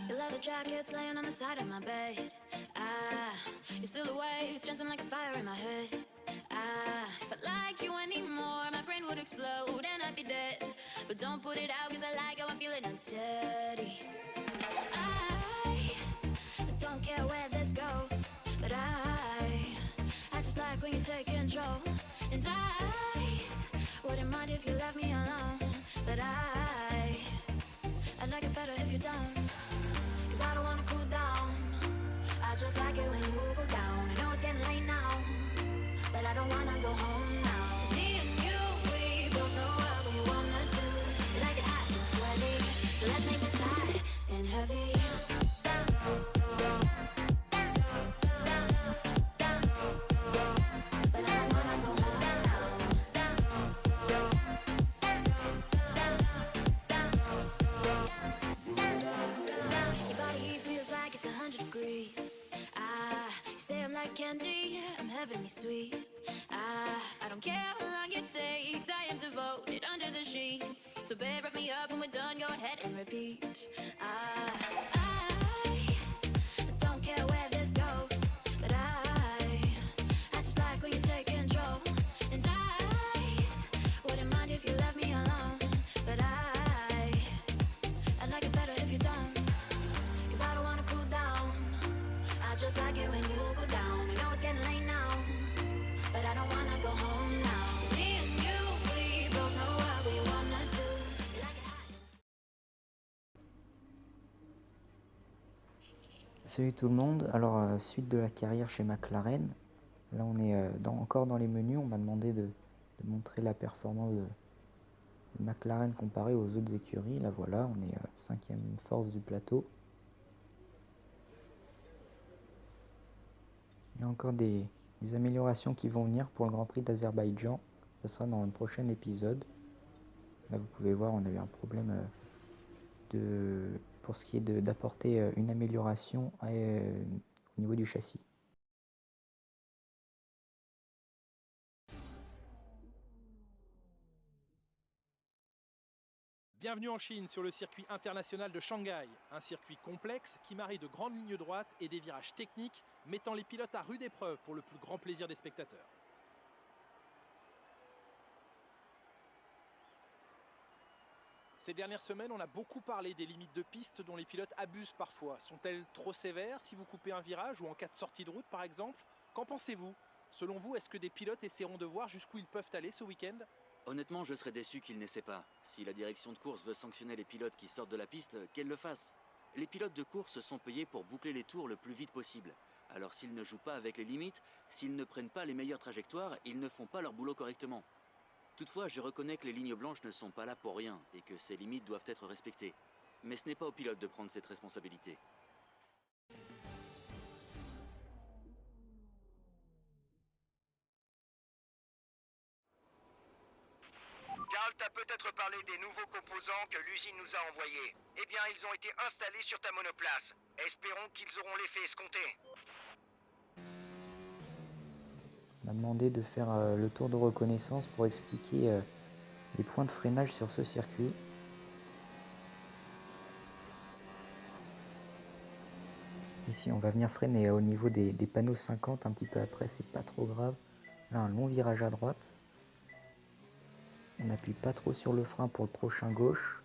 Your leather jacket's laying on the side of my bed. Your silhouette's dancing like a fire in my head. If I liked you anymore, my brain would explode and I'd be dead. But don't put it out, cause I like how I'm feeling unsteady. I don't care where this goes, but I just like when you take control. And I wouldn't mind if you left me alone, but I'd like it better if you don't. Cause I don't wanna cool down, I just like it when you go down. I know it's getting late now, but I don't wanna go home now. Cause me and you, we both know what we wanna do. We like it hot and sweaty, so let's make this hot and heavy. But I don't wanna go home now. Your body feels like it's 100 degrees. You say I'm like candy, I'm heavenly sweet. I don't care how long it takes, I am devoted under the sheets. So babe, wrap me up when we're done, go ahead and repeat. I don't care where this goes, but I just like when you take control. And I wouldn't mind if you left me alone, but I'd like it better if you don't. Cause I don't wanna cool down, I just like it when you go down. I know it's getting late now, but I don't wanna go home now. It's me and you, we both know what we wanna do. We like it hot. Salut tout le monde, alors suite de la carrière chez McLaren, là on est encore dans les menus. On m'a demandé de montrer la performance de McLaren comparée aux autres écuries. Là voilà, on est 5e force du plateau. Il y a encore des améliorations qui vont venir pour le Grand Prix d'Azerbaïdjan, ce sera dans le prochain épisode. Là vous pouvez voir, on a eu un problème pour ce qui est d'apporter une amélioration au niveau du châssis. Bienvenue en Chine sur le circuit international de Shanghai, un circuit complexe qui marie de grandes lignes droites et des virages techniques, mettant les pilotes à rude épreuve pour le plus grand plaisir des spectateurs. Ces dernières semaines, on a beaucoup parlé des limites de piste dont les pilotes abusent parfois. Sont-elles trop sévères si vous coupez un virage ou en cas de sortie de route par exemple? Qu'en pensez-vous? Selon vous, est-ce que des pilotes essaieront de voir jusqu'où ils peuvent aller ce week-end? Honnêtement, je serais déçu qu'ils n'essaient pas. Si la direction de course veut sanctionner les pilotes qui sortent de la piste, qu'elle le fasse. Les pilotes de course sont payés pour boucler les tours le plus vite possible. Alors s'ils ne jouent pas avec les limites, s'ils ne prennent pas les meilleures trajectoires, ils ne font pas leur boulot correctement. Toutefois, je reconnais que les lignes blanches ne sont pas là pour rien et que ces limites doivent être respectées. Mais ce n'est pas aux pilotes de prendre cette responsabilité. Carl t'a peut-être parlé des nouveaux composants que l'usine nous a envoyés. Eh bien, ils ont été installés sur ta monoplace. Espérons qu'ils auront l'effet escompté. On m'a demandé de faire le tour de reconnaissance pour expliquer les points de freinage sur ce circuit. Ici on va venir freiner au niveau des panneaux 50, un petit peu après, c'est pas trop grave. Là un long virage à droite. On n'appuie pas trop sur le frein pour le prochain gauche.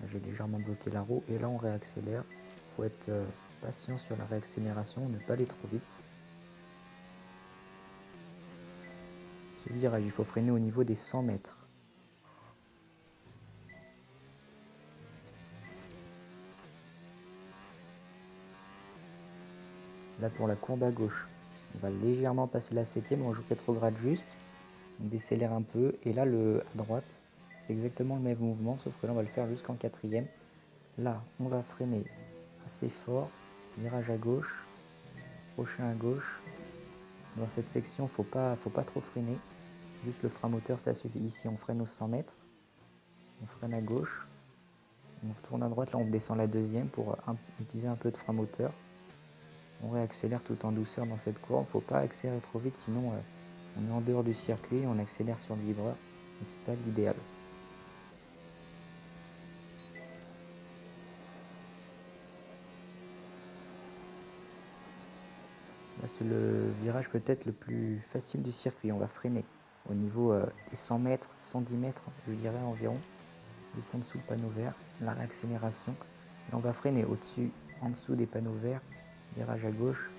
Là j'ai légèrement bloqué la roue et là on réaccélère. Il faut être patient sur la réaccélération, ne pas aller trop vite. Ce virage, il faut freiner au niveau des 100 mètres. Là pour la courbe à gauche, on va légèrement passer la 7e, on joue rétrograde juste. On décélère un peu et là à droite, c'est exactement le même mouvement, sauf que là on va le faire jusqu'en 4e. Là, on va freiner assez fort, virage à gauche, prochain à gauche. Dans cette section, faut pas trop freiner. Juste le frein moteur, ça suffit. Ici, on freine aux 100 mètres. On freine à gauche. On tourne à droite. Là, on descend la 2e pour utiliser un peu de frein moteur. On réaccélère tout en douceur dans cette courbe. Faut pas accélérer trop vite, sinon On est en dehors du circuit, on accélère sur le vibreur, mais c'est pas l'idéal. Là, c'est le virage peut-être le plus facile du circuit. On va freiner au niveau des 100 mètres, 110 mètres, je dirais environ, juste en dessous le panneau vert, la réaccélération. Et on va freiner au-dessus, en dessous des panneaux verts, virage à gauche.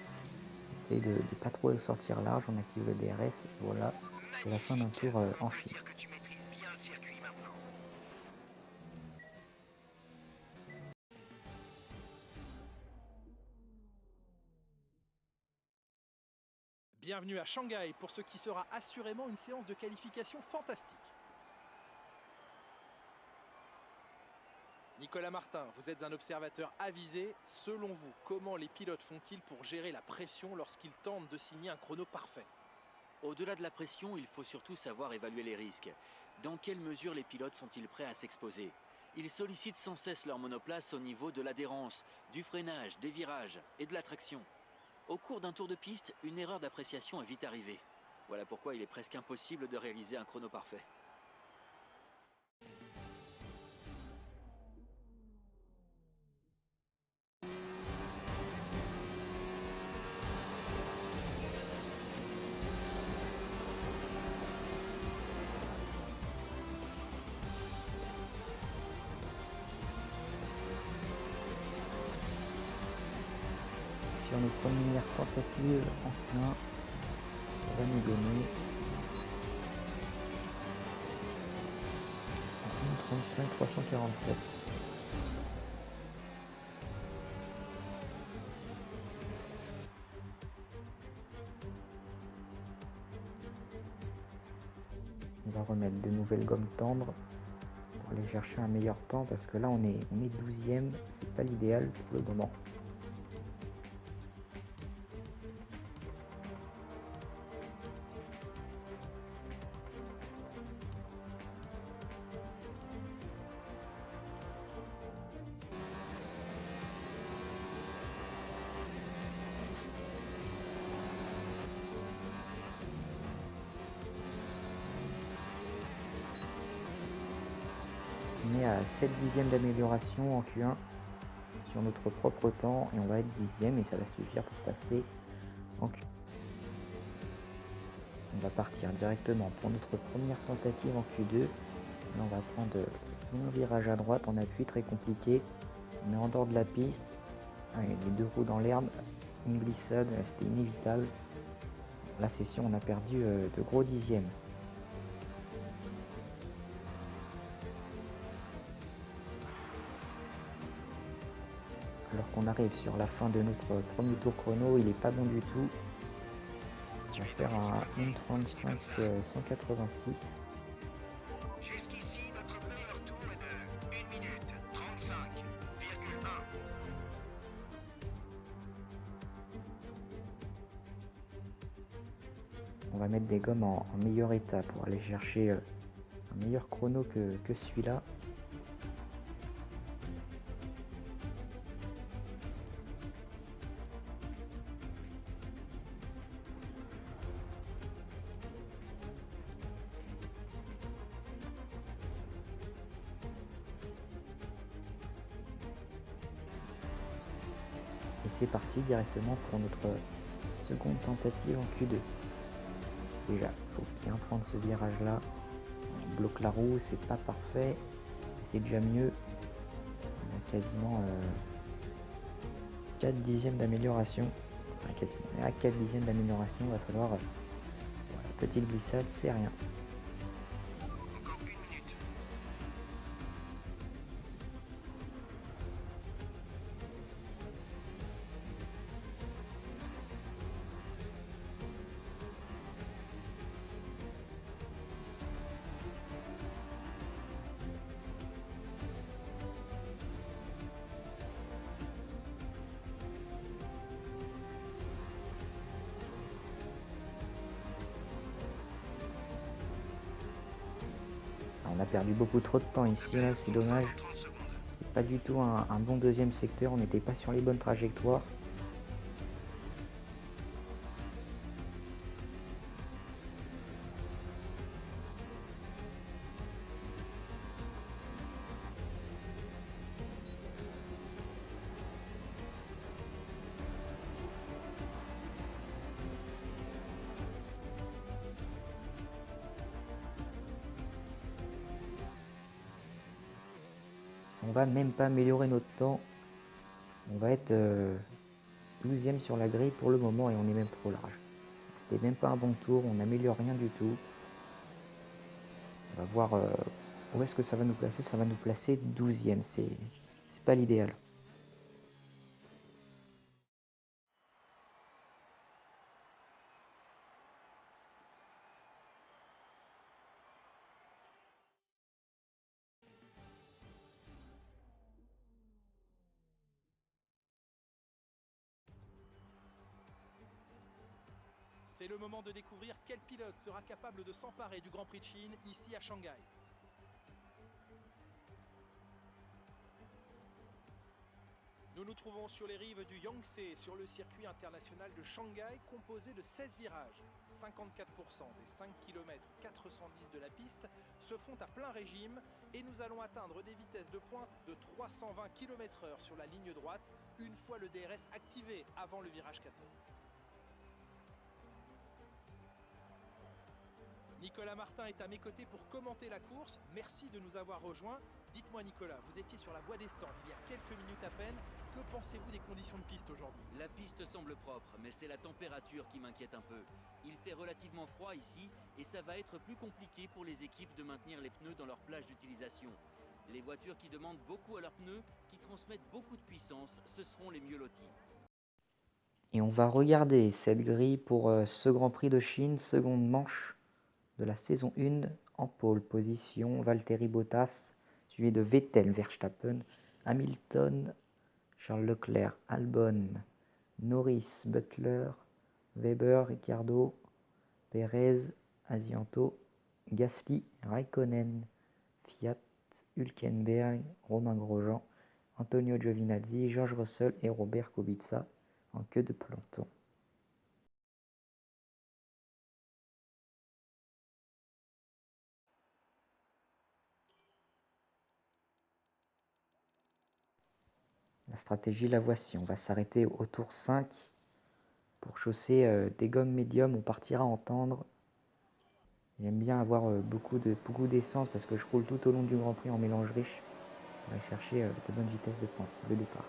Essaye de ne pas trop sortir large, on active le DRS, et voilà, c'est la fin d'un tour en Chine. Dire que tu maîtrises bien le circuit maintenant. Bienvenue à Shanghai pour ce qui sera assurément une séance de qualification fantastique. Nicolas Martin, vous êtes un observateur avisé. Selon vous, comment les pilotes font-ils pour gérer la pression lorsqu'ils tentent de signer un chrono parfait? Au-delà de la pression, il faut surtout savoir évaluer les risques. Dans quelle mesure les pilotes sont-ils prêts à s'exposer? Ils sollicitent sans cesse leur monoplace au niveau de l'adhérence, du freinage, des virages et de la traction. Au cours d'un tour de piste, une erreur d'appréciation est vite arrivée. Voilà pourquoi il est presque impossible de réaliser un chrono parfait. Sur nos premières tentatives en Q1, ça va nous donner 1:35 347. On va remettre de nouvelles gommes tendres pour aller chercher un meilleur temps parce que là on est 12e, c'est pas l'idéal pour le moment. On est à 7 dixièmes d'amélioration en Q1 sur notre propre temps et on va être 10e et ça va suffire pour passer en Q1. On va partir directement pour notre première tentative en Q2. Là, on va prendre un virage à droite en appui très compliqué. On est en dehors de la piste. Les deux roues dans l'herbe, une glissade, c'était inévitable. La session, on a perdu de gros dixièmes. Alors qu'on arrive sur la fin de notre premier tour chrono, il n'est pas bon du tout. On va faire un 1:35 186. Jusqu'ici, notre meilleur tour est de 1 minute 35,1. On va mettre des gommes en meilleur état pour aller chercher un meilleur chrono que celui-là. Et c'est parti directement pour notre seconde tentative en Q2. Déjà, il faut bien prendre ce virage là. On bloque la roue, c'est pas parfait. C'est déjà mieux. On a quasiment 4 dixièmes d'amélioration. Enfin, quasiment. À 4 dixièmes d'amélioration, il va falloir. Voilà, petite glissade, c'est rien. Encore 1 minute. On a perdu beaucoup trop de temps ici, là, c'est dommage. 30 secondes. C'est pas du tout un bon deuxième secteur, on n'était pas sur les bonnes trajectoires. On va même pas améliorer notre temps. On va être 12e sur la grille pour le moment et on est même trop large. C'était même pas un bon tour, on n'améliore rien du tout. On va voir où est-ce que ça va nous placer. Ça va nous placer 12e, c'est pas l'idéal. C'est le moment de découvrir quel pilote sera capable de s'emparer du Grand Prix de Chine ici à Shanghai. Nous nous trouvons sur les rives du Yangtze, sur le circuit international de Shanghai, composé de 16 virages. 54% des 5 km 410 de la piste se font à plein régime et nous allons atteindre des vitesses de pointe de 320 km/h sur la ligne droite, une fois le DRS activé avant le virage 14. Nicolas Martin est à mes côtés pour commenter la course. Merci de nous avoir rejoints. Dites-moi Nicolas, vous étiez sur la voie des stands il y a quelques minutes à peine. Que pensez-vous des conditions de piste aujourd'hui? La piste semble propre, mais c'est la température qui m'inquiète un peu. Il fait relativement froid ici et ça va être plus compliqué pour les équipes de maintenir les pneus dans leur plage d'utilisation. Les voitures qui demandent beaucoup à leurs pneus, qui transmettent beaucoup de puissance, ce seront les mieux lotis. Et on va regarder cette grille pour ce Grand Prix de Chine, seconde manche de la saison 1 en pole position. Valtteri Bottas, suivi de Vettel, Verstappen, Hamilton, Charles Leclerc, Albon, Norris, Butler, Weber, Ricciardo, Perez, Asianto, Gasly, Raikkonen, Fiat, Hülkenberg, Romain Grosjean, Antonio Giovinazzi, George Russell et Robert Kubica en queue de peloton. La stratégie, la voici. On va s'arrêter au tour 5 pour chausser des gommes médium. On partira en tendre. J'aime bien avoir beaucoup d'essence parce que je roule tout au long du Grand Prix en mélange riche. On va chercher de bonnes vitesses de pointe de départ.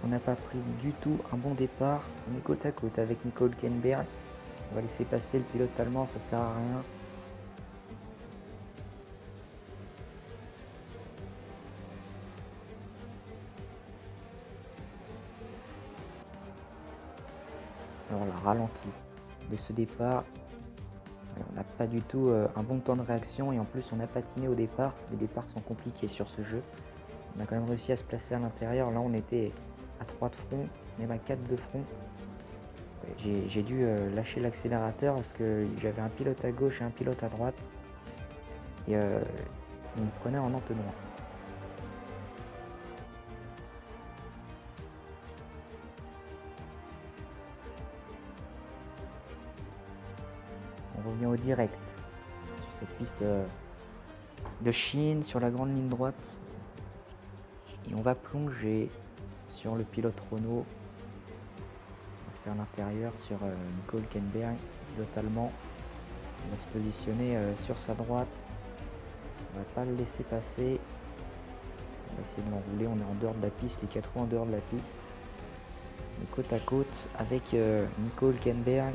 On n'a pas pris du tout un bon départ. On est côte à côte avec Nico Hülkenberg. On va laisser passer le pilote allemand, ça sert à rien. Alors la ralenti de ce départ, on n'a pas du tout un bon temps de réaction et en plus on a patiné au départ. Les départs sont compliqués sur ce jeu. On a quand même réussi à se placer à l'intérieur. Là on était à 3 de front, même à 4 de front. J'ai dû lâcher l'accélérateur parce que j'avais un pilote à gauche et un pilote à droite. Et il me prenait en entonnoir. On revient au direct sur cette piste de Chine, sur la grande ligne droite. Et on va plonger sur le pilote Renault. On va faire l'intérieur sur Nico Hülkenberg, pilote allemand. On va se positionner sur sa droite. On va pas le laisser passer. On va essayer de l'enrouler. On est en dehors de la piste, les 4 roues en dehors de la piste. On est côte à côte avec Nico Hülkenberg.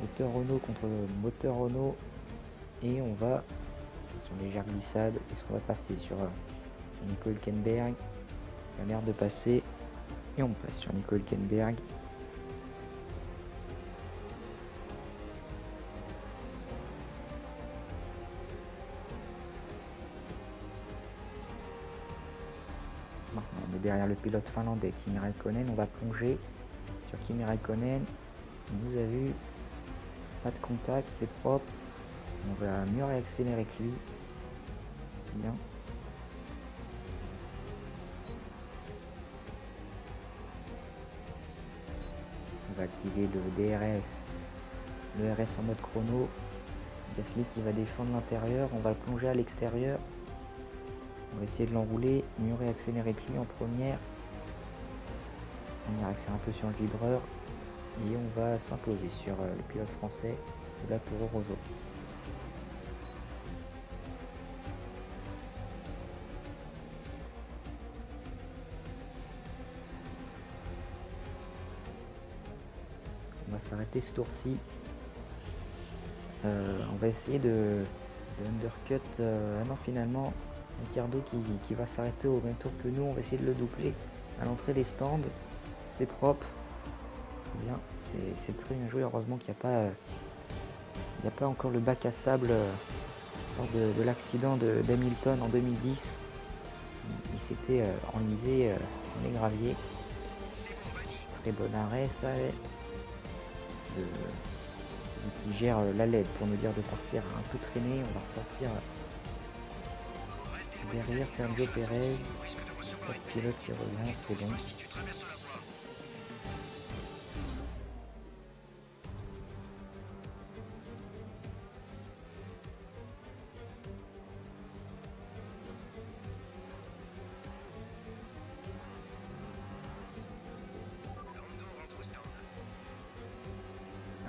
moteur Renault contre moteur Renault. Et on va sur une légère glissade. Est-ce qu'on va passer sur Nico Hülkenberg? Ça a l'air de passer. Et on passe sur Nico Hülkenberg. Maintenant, on est derrière le pilote finlandais Kimi Räikkönen. On va plonger sur Kimi Räikkönen. On nous a vu. Pas de contact, c'est propre. On va mieux réaccélérer que lui. C'est bien. On va activer le DRS. Le RS en mode chrono. Gasly qui va défendre l'intérieur. On va le plonger à l'extérieur. On va essayer de l'enrouler. Mieux réaccélérer que lui en première. On ira accélérer un peu sur le vibreur. Et on va s'imposer sur le pilote français de la Toro Rosso. On va s'arrêter ce tour-ci. On va essayer de undercut. Ah non, finalement, Ricciardo qui va s'arrêter au même tour que nous. On va essayer de le doubler à l'entrée des stands. C'est propre. C'est bien. C'est très bien joué. Heureusement qu'il n'y a pas encore le bac à sable lors de l'accident d'Hamilton en 2010. Il s'était enlisé dans les graviers. Très bon arrêt, ça est. Qui gère la LED pour nous dire de partir un peu traîné. On va ressortir derrière Sergio Pérez. Pas de pilote qui revient, c'est bon.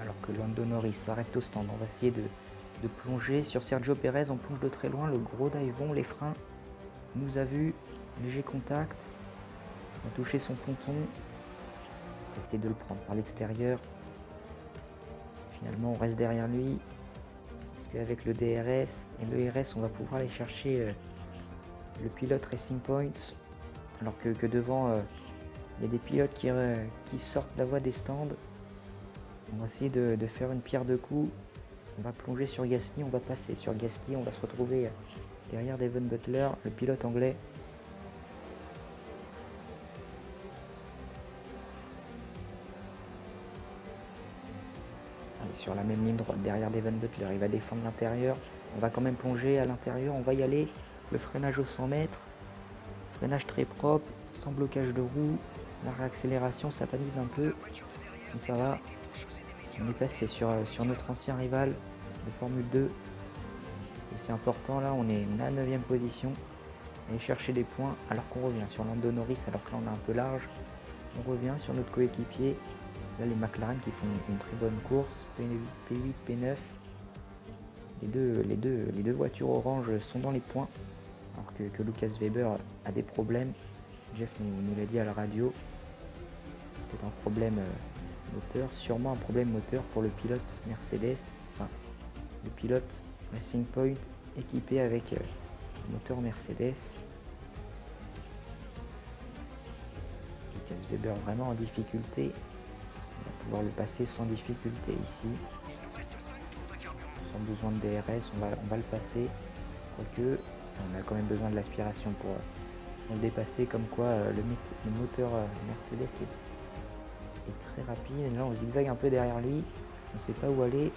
Alors que Lando Norris s'arrête au stand, on va essayer de plonger sur Sergio Pérez. On plonge de très loin, le gros divon, les freins. Il nous a vu, léger contact. On a touché son ponton. On va essayer de le prendre par l'extérieur. Finalement, on reste derrière lui. Parce qu'avec le DRS et le RS, on va pouvoir aller chercher le pilote Racing Point. Alors que devant, il y a des pilotes qui sortent de la voie des stands. On va essayer de faire une pierre de coups. On va plonger sur Gasly, on va passer sur Gasly, on va se retrouver derrière Devon Butler, le pilote anglais. Allez, sur la même ligne droite, derrière Devon Butler, il va défendre l'intérieur. On va quand même plonger à l'intérieur, on va y aller. Le freinage aux 100 mètres. Freinage très propre, sans blocage de roue. La réaccélération, ça panise un peu. Mais ça va. On est passé sur notre ancien rival de Formule 2. C'est important, là on est à la 9ème position. Aller chercher des points alors qu'on revient sur Lando Norris, alors que là on est un peu large. On revient sur notre coéquipier. Là les McLaren qui font une très bonne course. P8, P9. Les deux voitures orange sont dans les points. Alors que Lucas Weber a des problèmes. Jeff nous l'a dit à la radio. C'est un problème moteur, sûrement un problème moteur pour le pilote Mercedes, enfin le pilote Racing Point équipé avec le moteur Mercedes. Lucas Weber vraiment en difficulté, on va pouvoir le passer sans difficulté ici, sans besoin de DRS, on va le passer, quoique on a quand même besoin de l'aspiration pour le dépasser, comme quoi le moteur Mercedes est très rapide. Et là on zigzague un peu derrière lui, on ne sait pas où aller.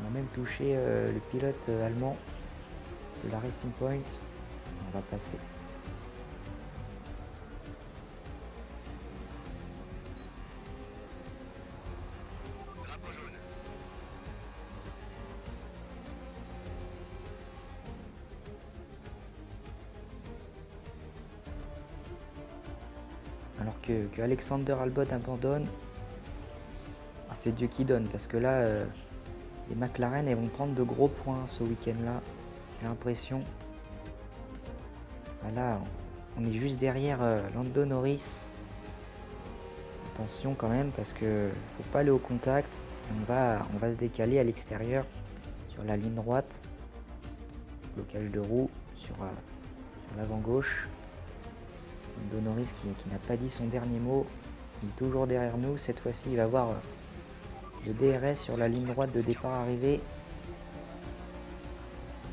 On a même touché le pilote allemand de la Racing Point. On va passer. Drapeau jaune. Alors que Alexander Albon abandonne, c'est Dieu qui donne, parce que là les McLaren elles vont prendre de gros points ce week-end là, j'ai l'impression. Là on est juste derrière Lando Norris. Attention quand même, parce que faut pas aller au contact. on va se décaler à l'extérieur sur la ligne droite. Blocage de roue sur l'avant gauche. Donoris qui n'a pas dit son dernier mot. Il est toujours derrière nous. Cette fois-ci, il va voir le DRS sur la ligne droite de départ arrivée.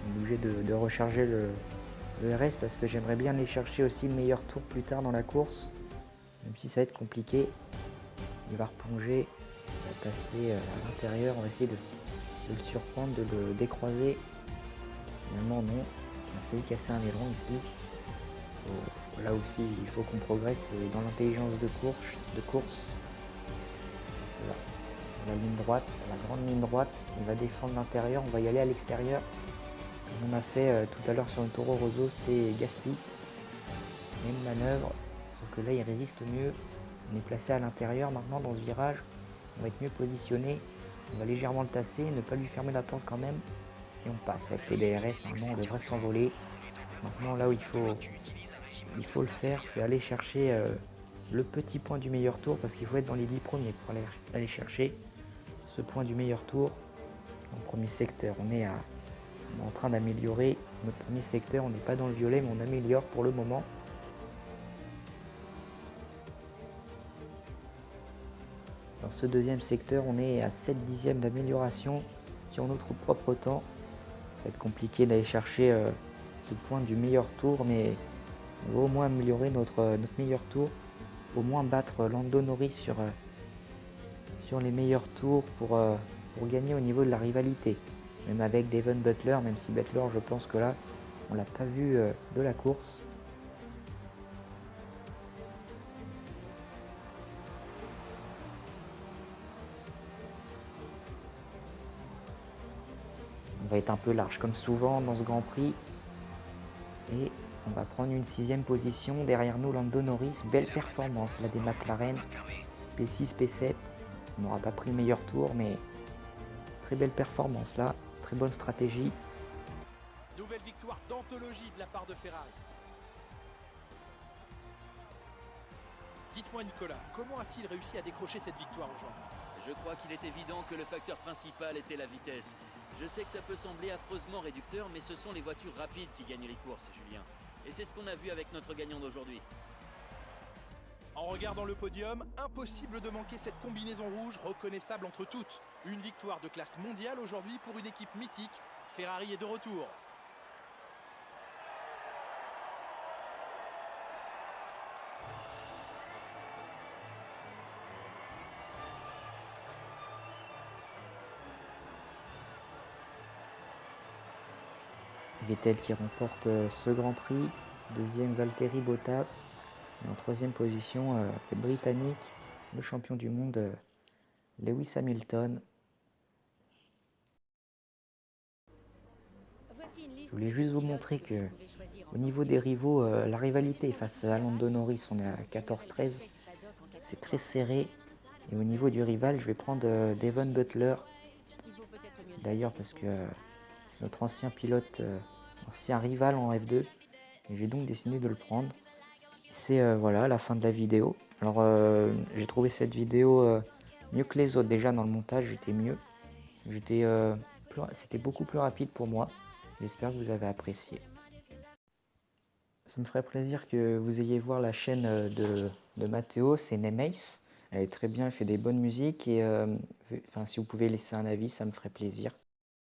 On est obligé de recharger le RS parce que j'aimerais bien aller chercher aussi le meilleur tour plus tard dans la course. Même si ça va être compliqué. Il va replonger. Il va passer à l'intérieur. On va essayer de le surprendre, de le décroiser. Finalement non. On a failli casser un aileron ici. Là aussi il faut qu'on progresse, c'est dans l'intelligence de course. Voilà. La ligne droite, la grande ligne droite, il va défendre l'intérieur, on va y aller à l'extérieur. Comme on a fait tout à l'heure sur le Toro Rosso, c'était Gasly. Même manœuvre, sauf que là il résiste mieux. On est placé à l'intérieur maintenant dans ce virage. On va être mieux positionné. On va légèrement le tasser, ne pas lui fermer la porte quand même. Et on passe avec les DRS, normalement on devrait s'envoler. Maintenant là où il faut le faire, c'est aller chercher le petit point du meilleur tour, parce qu'il faut être dans les 10 premiers pour aller chercher ce point du meilleur tour. Dans le premier secteur, on est en train d'améliorer notre premier secteur, on n'est pas dans le violet mais on améliore pour le moment. Dans ce deuxième secteur, on est à 7 dixièmes d'amélioration sur notre propre temps. Ça va être compliqué d'aller chercher ce point du meilleur tour, mais on va au moins améliorer notre meilleur tour, au moins battre Lando Norris sur les meilleurs tours pour gagner au niveau de la rivalité. Même avec Devon Butler, même si Butler, je pense que là, on l'a pas vu de la course. On va être un peu large comme souvent dans ce Grand Prix. Et on va prendre une 6e position. Derrière nous, Lando Norris. Belle performance là des McLaren. P6, P7. On n'aura pas pris le meilleur tour, mais très belle performance là. Très bonne stratégie. Nouvelle victoire d'anthologie de la part de Ferrari. Dites-moi Nicolas, comment a-t-il réussi à décrocher cette victoire aujourd'hui? Je crois qu'il est évident que le facteur principal était la vitesse. Je sais que ça peut sembler affreusement réducteur, mais ce sont les voitures rapides qui gagnent les courses, Julien. Et c'est ce qu'on a vu avec notre gagnant d'aujourd'hui. En regardant le podium, impossible de manquer cette combinaison rouge reconnaissable entre toutes. Une victoire de classe mondiale aujourd'hui pour une équipe mythique. Ferrari est de retour. Vettel qui remporte ce Grand Prix. Deuxième, Valtteri Bottas. Et en troisième position, le Britannique, le champion du monde, Lewis Hamilton. Je voulais juste vous montrer que au niveau des rivaux, la rivalité face à Lando Norris, on est à 14-13. C'est très serré. Et au niveau du rival, je vais prendre Devon Butler. D'ailleurs parce que c'est notre ancien pilote, ancien rival en F2. Et j'ai donc décidé de le prendre. C'est voilà la fin de la vidéo. Alors j'ai trouvé cette vidéo mieux que les autres. Déjà dans le montage j'étais mieux. C'était beaucoup plus rapide pour moi. J'espère que vous avez apprécié. Ça me ferait plaisir que vous ayez voir la chaîne de Matteo, c'est Nemace. Elle est très bien, elle fait des bonnes musiques et si vous pouvez laisser un avis, ça me ferait plaisir.